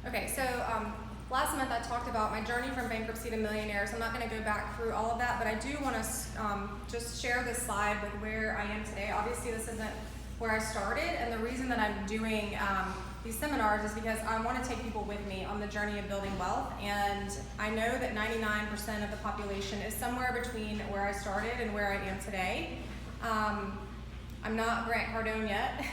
Okay, so last month I talked about my journey from bankruptcy to millionaire, so I'm not going to go back through all of that, but I do want to just share this slide with where I am today. Obviously, this isn't where I started, and the reason that I'm doing these seminars is because I want to take people with me on the journey of building wealth, and I know that 99% of the population is somewhere between where I started and where I am today. I'm not Grant Cardone yet,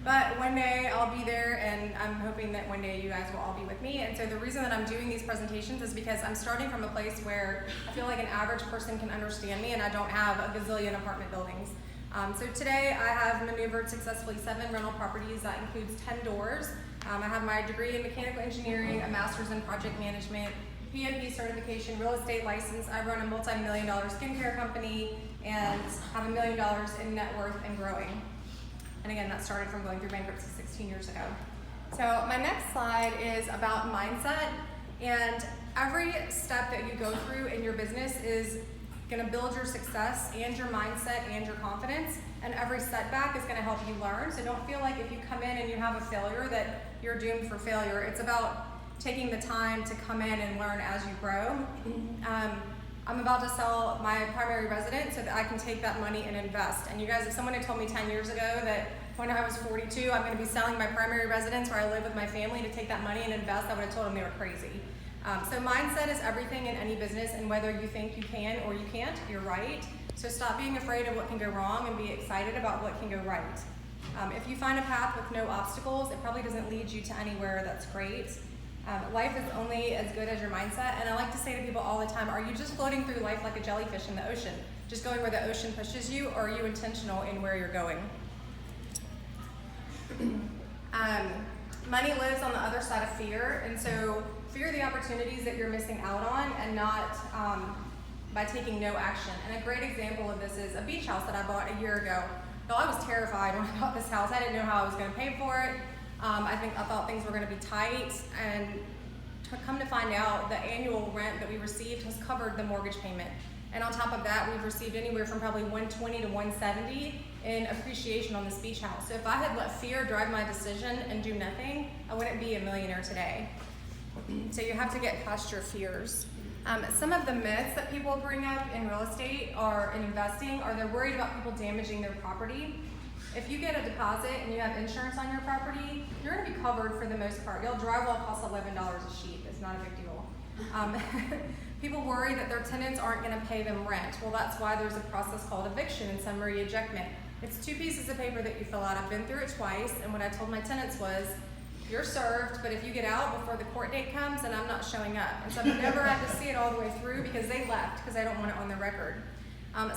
but one day I'll be there, and I'm hoping that one day you guys will all be with me. And so the reason that I'm doing these presentations is because I'm starting from a place where I feel like an average person can understand me, and I don't have a gazillion apartment buildings. So today I have maneuvered successfully 7 rental properties. That includes 10 doors. I have my degree in mechanical engineering, a master's in project management, PMP certification, real estate license. I run a multi-million-dollar skincare company and have $1 million in net worth and growing. And again, that started from going through bankruptcy 16 years ago. So my next slide is about mindset, and every step that you go through in your business is going to build your success and your mindset and your confidence, and every setback is going to help you learn. So don't feel like if you come in and you have a failure that you're doomed for failure. It's about taking the time to come in and learn as you grow. I'm about to sell my primary residence so that I can take that money and invest. And you guys, if someone had told me 10 years ago that when I was 42, I'm going to be selling my primary residence where I live with my family to take that money and invest, I would have told them they were crazy. So mindset is everything in any business, and whether you think you can or you can't, you're right. So stop being afraid of what can go wrong and be excited about what can go right. If you find a path with no obstacles, it probably doesn't lead you to anywhere that's great. Life is only as good as your mindset, and I like to say to people all the time, are you just floating through life like a jellyfish in the ocean, just going where the ocean pushes you, or are you intentional in where you're going? Money lives on the other side of fear, and so fear the opportunities that you're missing out on, and not by taking no action. And a great example of this is a beach house that I bought a year ago. So I was terrified when I bought this house. I didn't know how I was going to pay for it. I thought things were going to be tight, and come to find out the annual rent that we received has covered the mortgage payment. And on top of that, we've received anywhere from probably $120 to $170 in appreciation on this beach house. So if I had let fear drive my decision and do nothing, I wouldn't be a millionaire today. So you have to get past your fears. Some of the myths that people bring up in real estate or in investing are they're worried about people damaging their property. If you get a deposit and you have insurance on your property, you're going to be covered for the most part. Your drywall costs $11 a sheet. It's not a big deal. People worry that their tenants aren't going to pay them rent. Well, that's why there's a process called eviction and summary ejectment. It's 2 pieces of paper that you fill out. I've been through it twice, and what I told my tenants was, you're served, but if you get out before the court date comes, then I'm not showing up. And so I've never had to see it all the way through because they left because I don't want it on their record.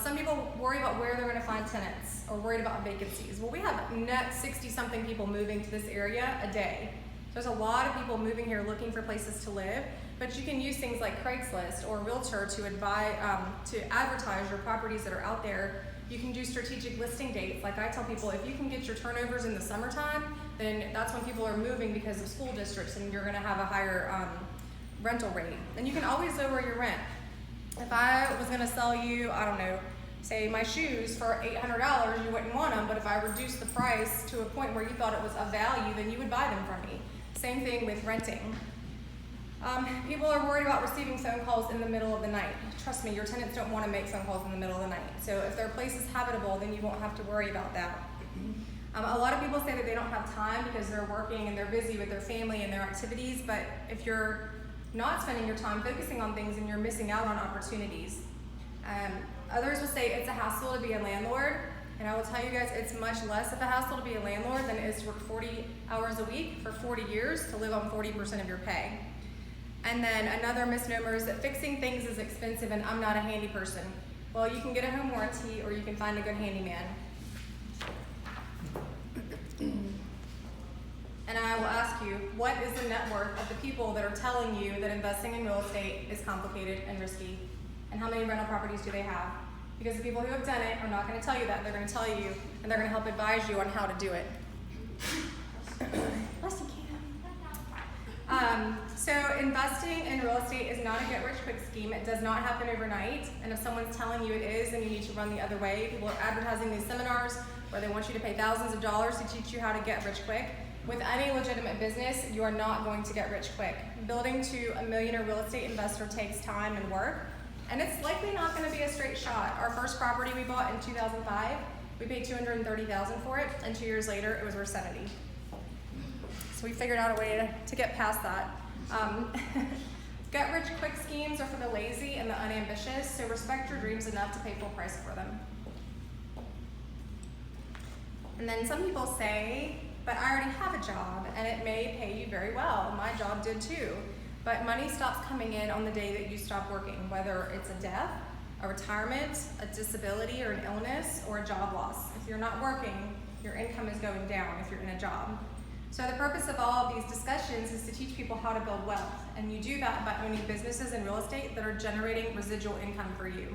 Some people worry about where they're going to find tenants or worried about vacancies. Well, we have net 60-something people moving to this area a day. There's a lot of people moving here looking for places to live, but you can use things like Craigslist or Realtor to advertise your properties that are out there. You can do strategic listing dates. Like I tell people, if you can get your turnovers in the summertime, then that's when people are moving because of school districts, and you're going to have a higher rental rate. And you can always lower your rent. If I was going to sell you, I don't know, say my shoes for $800, you wouldn't want them, but if I reduced the price to a point where you thought it was of value, then you would buy them from me. Same thing with renting. People are worried about receiving phone calls in the middle of the night. Trust me, your tenants don't want to make phone calls in the middle of the night. So if their place is habitable, then you won't have to worry about that. A lot of people say that they don't have time because they're working and they're busy with their family and their activities, but if you're not spending your time focusing on things, and you're missing out on opportunities. Others will say it's a hassle to be a landlord, and I will tell you guys it's much less of a hassle to be a landlord than it is to work 40 hours a week for 40 years to live on 40% of your pay. And then another misnomer is that fixing things is expensive and I'm not a handy person. Well, you can get a home warranty or you can find a good handyman. And I will ask you, what is the net worth of the people that are telling you that investing in real estate is complicated and risky? And how many rental properties do they have? Because the people who have done it are not going to tell you that. They're going to tell you, and they're going to help advise you on how to do it. Yes, you can. So investing in real estate is not a get-rich-quick scheme. It does not happen overnight. And if someone's telling you it is, then you need to run the other way. People are advertising these seminars where they want you to pay thousands of dollars to teach you how to get rich quick. with any legitimate business, you are not going to get rich quick. Building to a millionaire real estate investor takes time and work, and it's likely not going to be a straight shot. Our first property we bought in 2005, we paid $230,000 for it, and 2 years later, it was worth $70,000. So we figured out a way to get past that. Get rich quick schemes are for the lazy and the unambitious, so respect your dreams enough to pay full price for them. And then some people say, but I already have a job and it may pay you very well. My job did too. But money stops coming in on the day that you stop working, whether it's a death, a retirement, a disability or an illness, or a job loss. If you're not working, your income is going down if you're in a job. So the purpose of all of these discussions is to teach people how to build wealth. And you do that by owning businesses in real estate that are generating residual income for you.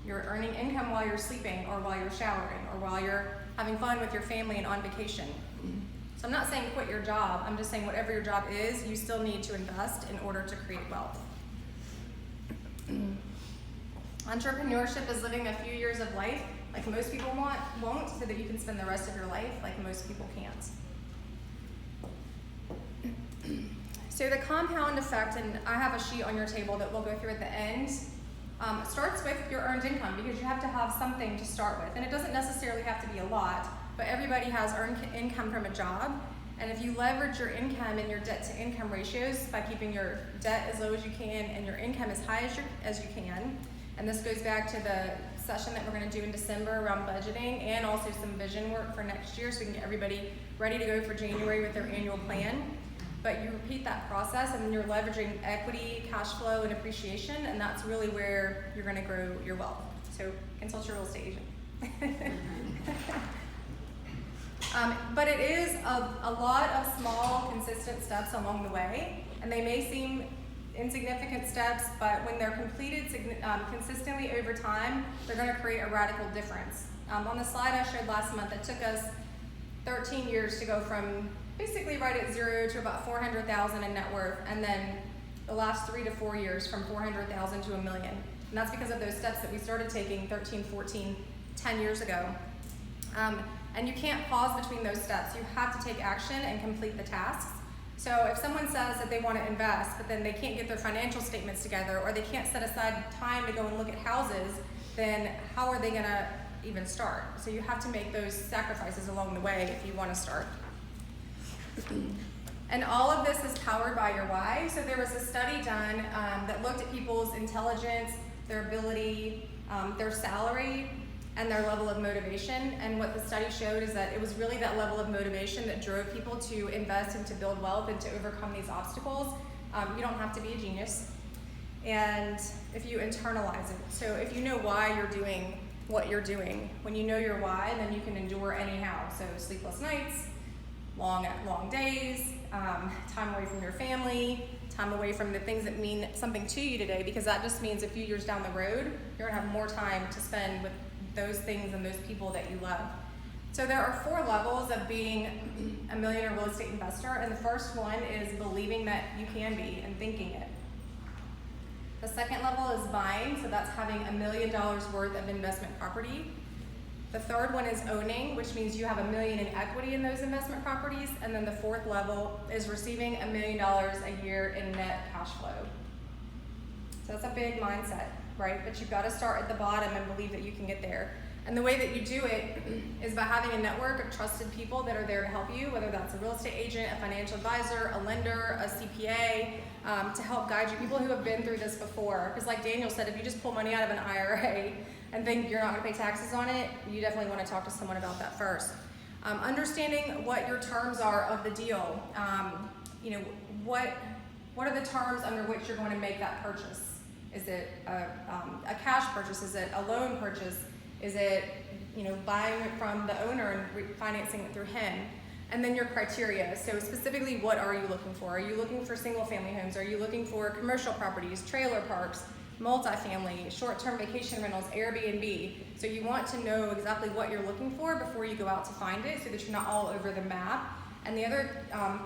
You're earning income while you're sleeping, or while you're showering, or while you're having fun with your family and on vacation. So I'm not saying quit your job, I'm just saying whatever your job is, you still need to invest in order to create wealth. Entrepreneurship is living a few years of life like most people won't, so that you can spend the rest of your life like most people can't. So the compound effect, and I have a sheet on your table that we'll go through at the end, starts with your earned income, because you have to have something to start with. And it doesn't necessarily have to be a lot, but everybody has earned income from a job. And if you leverage your income and your debt to income ratios by keeping your debt as low as you can and your income as high as you can, and this goes back to the session that we're going to do in December around budgeting and also some vision work for next year so we can get everybody ready to go for January with their annual plan. But you repeat that process and you're leveraging equity, cash flow, and appreciation, and that's really where you're going to grow your wealth. So consult your real estate agent. But it is a lot of small, consistent steps along the way, and they may seem insignificant steps, but when they're completed consistently over time, they're going to create a radical difference. On the slide I showed last month, it took us 13 years to go from basically right at zero to about 400,000 in net worth, and then the last 3 to 4 years from 400,000 to $1 million. And that's because of those steps that we started taking 13, 14, 10 years ago. And you can't pause between those steps. You have to take action and complete the tasks. So if someone says that they want to invest, but then they can't get their financial statements together, or they can't set aside time to go and look at houses, then how are they going to even start? So you have to make those sacrifices along the way if you want to start. And all of this is powered by your why. So there was a study done that looked at people's intelligence, their ability, their salary, and their level of motivation. And what the study showed is that it was really that level of motivation that drove people to invest and to build wealth and to overcome these obstacles. You don't have to be a genius. And if you internalize it, so if you know why you're doing what you're doing, when you know your why, then you can endure anyhow. So sleepless nights, long days, time away from your family, time away from the things that mean something to you today, because that just means a few years down the road, you're gonna have more time to spend with those things and those people that you love. So there are 4 levels of being a millionaire real estate investor, and the first one is believing that you can be and thinking it. The second level is buying, so that's having $1 million worth of investment property. The third one is owning, which means you have $1 million in equity in those investment properties. And then the fourth level is receiving $1 million a year in net cash flow. So that's a big mindset, right? But you've got to start at the bottom and believe that you can get there. And the way that you do it is by having a network of trusted people that are there to help you, whether that's a real estate agent, a financial advisor, a lender, a CPA, to help guide you, people who have been through this before. Because like Daniel said, if you just pull money out of an IRA and think you're not going to pay taxes on it, you definitely want to talk to someone about that first. Understanding what your terms are of the deal. What are the terms under which you're going to make that purchase? Is it a cash purchase? Is it a loan purchase? Is it buying it from the owner and refinancing it through him? And then your criteria. So specifically, what are you looking for? Are you looking for single family homes? Are you looking for commercial properties, trailer parks, multifamily, short-term vacation rentals, Airbnb? So you want to know exactly what you're looking for before you go out to find it, so that you're not all over the map. And the other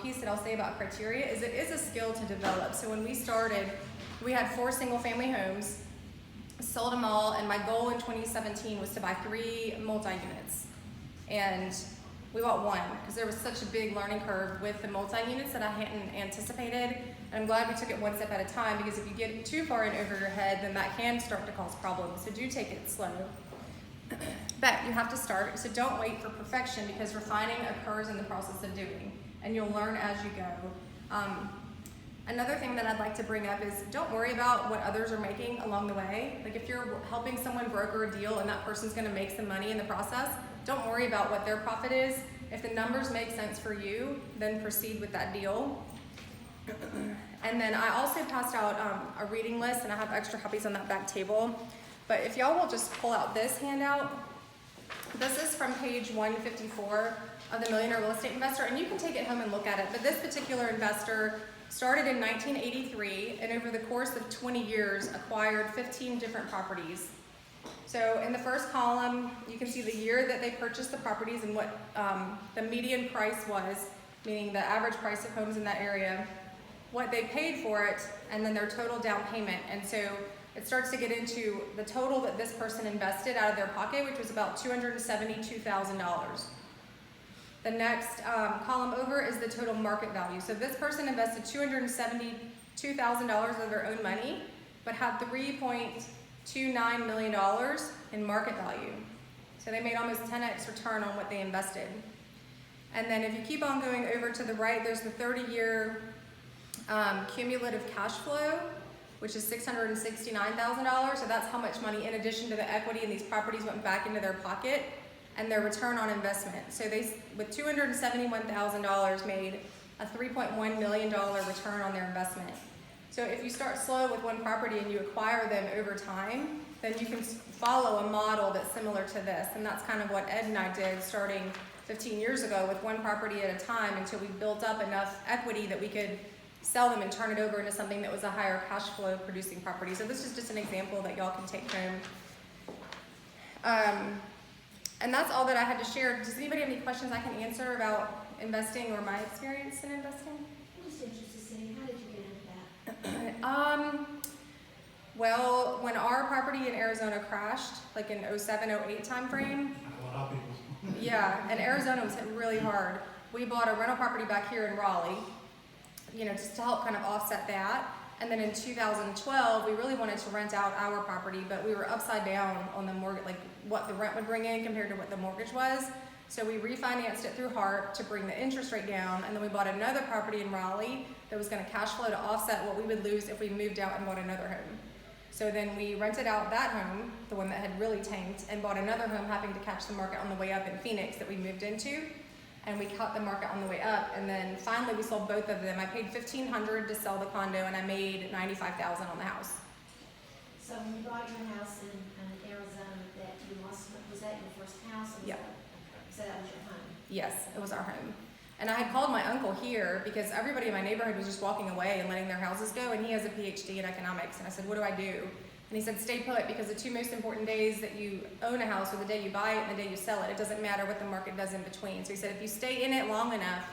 piece that I'll say about criteria is it is a skill to develop. So when we started, we had 4 single family homes, sold them all, and my goal in 2017 was to buy 3 multi-units. And We bought one because there was such a big learning curve with the multi-units that I hadn't anticipated. And I'm glad we took it one step at a time, because if you get too far in over your head, then that can start to cause problems. So do take it slow. But you have to start, so don't wait for perfection, because refining occurs in the process of doing, and you'll learn as you go. Another thing that I'd like to bring up is, don't worry about what others are making along the way. Like if you're helping someone broker a deal and that person's gonna make some money in the process, don't worry about what their profit is. If the numbers make sense for you, then proceed with that deal. And then I also passed out a reading list, and I have extra copies on that back table. But if y'all will just pull out this handout, this is from page 154 of the Millionaire Real Estate Investor, and you can take it home and look at it. But this particular investor started in 1983, and over the course of 20 years acquired 15 different properties. So in the first column, you can see the year that they purchased the properties and what the median price was, meaning the average price of homes in that area, what they paid for it, and then their total down payment. And so it starts to get into the total that this person invested out of their pocket, which was about $272,000. The next column over is the total market value. So this person invested $272,000 of their own money, but had $3.29 million in market value. So they made almost 10x return on what they invested. And then if you keep on going over to the right, there's the 30-year cumulative cash flow, which is $669,000. So that's how much money, in addition to the equity in these properties, went back into their pocket, and their return on investment. So they, with $271,000, made a $3.1 million return on their investment. So if you start slow with one property and you acquire them over time, then you can follow a model that's similar to this. And that's kind of what Ed and I did starting 15 years ago, with one property at a time, until we built up enough equity that we could sell them and turn it over into something that was a higher cash flow producing property. So this is just an example that y'all can take home. And that's all that I had to share. Does anybody have any questions I can answer about investing or my experience in investing? I'm just interested, Cindy, how did you get into that? Well, when our property in Arizona crashed, like in 07, 08 timeframe, yeah, and Arizona was hit really hard. We bought a rental property back here in Raleigh, you know, just to help kind of offset that. And then in 2012, we really wanted to rent out our property, but we were upside down on the mortgage, like what the rent would bring in compared to what the mortgage was. So we refinanced it through HARP to bring the interest rate down, and then we bought another property in Raleigh that was going to cash flow to offset what we would lose if we moved out and bought another home. So then we rented out that home, the one that had really tanked, and bought another home, having to catch the market on the way up in Phoenix that we moved into. And we caught the market on the way up, and then finally we sold both of them. I paid $1,500 to sell the condo, and I made $95,000 on the house. So when you bought your house in Arizona, that you lost, was that your first house? Or was Yep. So that was your home? Yes, it was our home. And I had called my uncle here because everybody in my neighborhood was just walking away and letting their houses go, and he has a PhD in economics. And I said, what do I do? And he said, stay put, because the two most important days that you own a house are the day you buy it and the day you sell it. It doesn't matter what the market does in between. So he said, if you stay in it long enough,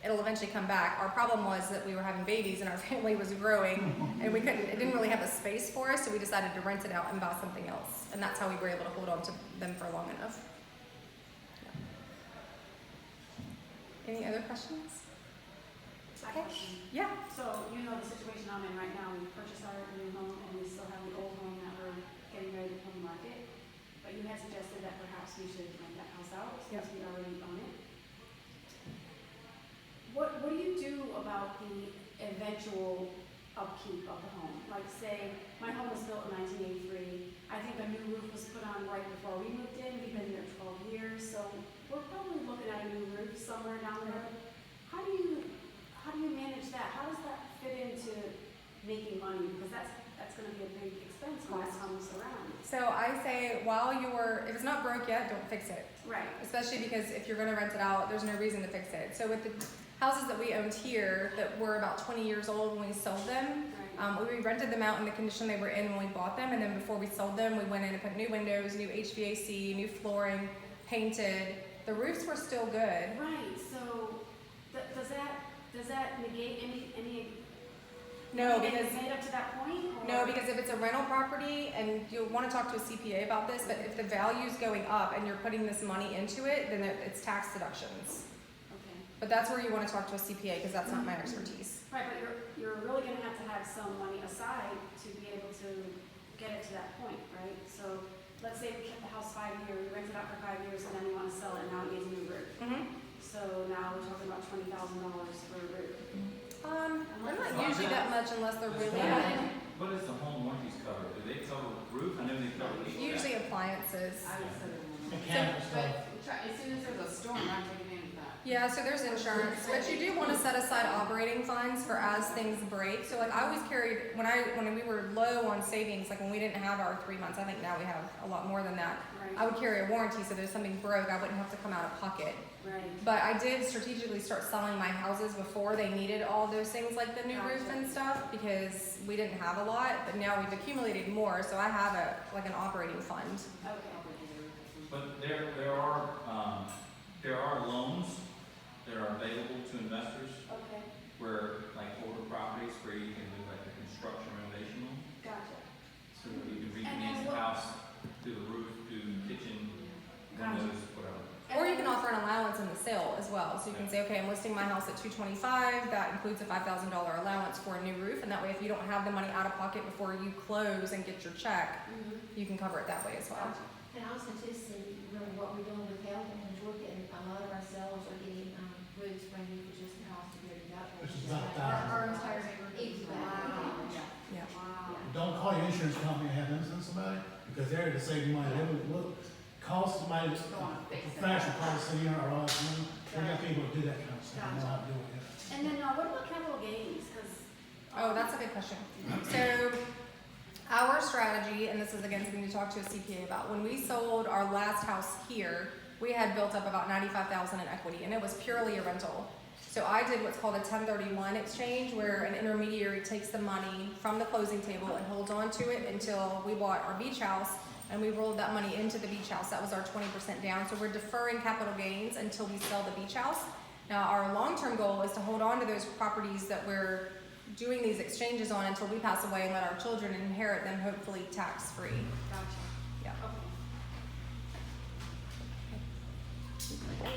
it'll eventually come back. Our problem was that we were having babies and our family was growing, and it didn't really have a space for us, so we decided to rent it out and buy something else. And that's how we were able to hold on to them for long enough. Yeah. Any other questions? Okay. Yeah. So you know the situation I'm in right now. We purchased our new home and we still have the old home that we're getting ready to put on the market. But you had suggested that perhaps we should rent that house out since we already own it. What do you do about the eventual upkeep of the home? Like say my home was built in 1983. I think a new roof was put on right before we moved in. We've been here 12 years, so we're probably looking at a new roof somewhere down the road. How do you manage that? How does that fit into making money? Because that's going to be a big expense when that comes around. So I say, if it's not broke yet, don't fix it. Right. Especially because if you're going to rent it out, there's no reason to fix it. So with the houses that we owned here that were about 20 years old when we sold them, we rented them out in the condition they were in when we bought them, and then before we sold them, we went in and put new windows, new HVAC, new flooring, painted. The roofs were still good. Right. So does that negate any? No, No, They because made up to that point, or? No, because if it's a rental property, and you'll want to talk to a CPA about this, but if the value's going up and you're putting this money into it, then it's tax deductions. Okay. But that's where you want to talk to a CPA, because that's not my expertise. Right, but you're really gonna have some money aside to be able to get it to that point, right? So, let's say we kept the house 5 years, we rented it out for 5 years, and then we wanna sell it, and now it needs a new roof. So now we're talking about $20,000 for a roof. They're not usually that much unless they're really, What does the home warranties cover? Do they cover roof? I know they cover leak. usually appliances. I would say the Mechanical But stuff. as soon as there's a storm, I'm taking advantage of that. Yeah, so there's insurance, but you do want to set aside operating funds for as things break. So like I always carried, when we were low on savings, like when we didn't have our 3 months, I think now we have a lot more than that. Right. I would carry a warranty, so if something broke, I wouldn't have to come out of pocket. Right. But I did strategically start selling my houses before they needed all those things like the new roof and stuff, because we didn't have a lot, but now we've accumulated more, so I have an operating fund. Okay. But there are loans that are available to investors Okay, where, like older properties where you can do like a construction renovation loan. gotcha. So you can And refinance then the what- house, do the roof, do kitchen, windows, whatever. Or you can offer an allowance in the sale as well. So you can say, okay, I'm listing my house at $225. That includes a $5,000 allowance for a new roof. And that way, if you don't have the money out of pocket before you close and get your check, you can cover it that way as well. And also too, see, really what we're doing with health, and we're getting, a lot of our sellers are getting, roofs brand new for just the house to get it up. Which is about Our $1,000. entire neighborhood. Exactly. Yeah. Wow. Don't call your insurance company and have them send somebody, because they're to save you money. They would look, call somebody, Go on, fix it. professional, call the city or us, they got people to do that kind of stuff, they know how to do it. And then, what about capital gains? Cause. Oh, that's a good question. So our strategy, and this is again something to talk to a CPA about, when we sold our last house here, we had built up about $95,000 in equity, and it was purely a rental. So I did what's called a 1031 exchange, where an intermediary takes the money from the closing table and holds on to it until we bought our beach house, and we rolled that money into the beach house. That was our 20% down. So we're deferring capital gains until we sell the beach house. Now our long-term goal is to hold on to those properties that we're doing these exchanges on until we pass away and let our children inherit them, hopefully tax-free. Gotcha. Yeah. Okay.